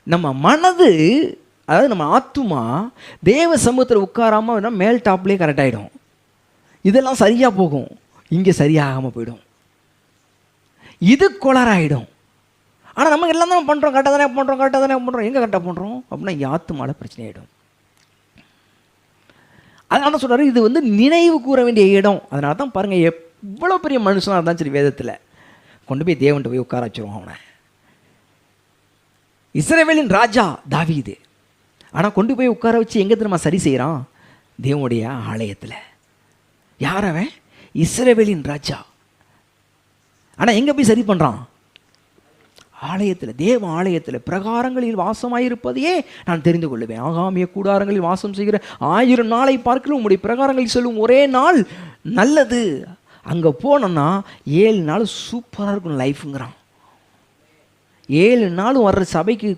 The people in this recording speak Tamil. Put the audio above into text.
நம்ம மனது, அதாவது நம்ம ஆத்துமா தேவ சமூகத்தில் உட்காராமல் மேல் டாப்லேயே கரெக்டாகிடும். இதெல்லாம் சரியாக போகும், இங்கே சரியாகாமல் போயிடும், இது கோளாறாகிடும். ஆனால் நம்ம எல்லாம் தான் பண்ணுறோம், கரெக்டாக தானே பண்ணுறோம், எங்கே கரெக்டாக பண்ணுறோம் அப்படின்னா ஆத்துமாவில் பிரச்சனை ஆகிடும். அதனால சொல்கிறாரு, இது வந்து நினைவு கூற வேண்டிய இடம். அதனால தான் பாருங்கள், எவ்வளோ பெரிய மனுஷனாக இருந்தாலும் சரி, வேதத்தில் கொண்டு போய் தேவன்கிட்ட போய் உட்கார வச்சுருவோம் அவனை. இஸ்ரவேலின் ராஜா தாவீது, ஆனால் கொண்டு போய் உட்கார வச்சு எங்கே தெரியுமா சரி செய்கிறான்? தேவனுடைய ஆலயத்தில். யார் அவன்? இஸ்ரவேலின் ராஜா. ஆனால் எங்கே போய் சரி பண்ணுறான்? ஆலயத்தில், தேவ ஆலயத்தில். பிரகாரங்களில் வாசமாயிருப்பதையே நான் தெரிந்து கொள்ளுவேன். ஆகாமிய கூடாரங்களில் வாசம் செய்கிற 1000 நாளை பார்க்கலும் உங்களுடைய பிரகாரங்களில் சொல்லும் ஒரே நாள் நல்லது. அங்கே போனோன்னா 7 நாள் சூப்பராக இருக்கும் லைஃபுங்கிறான். 7 நாளும் வர்ற சபைக்கு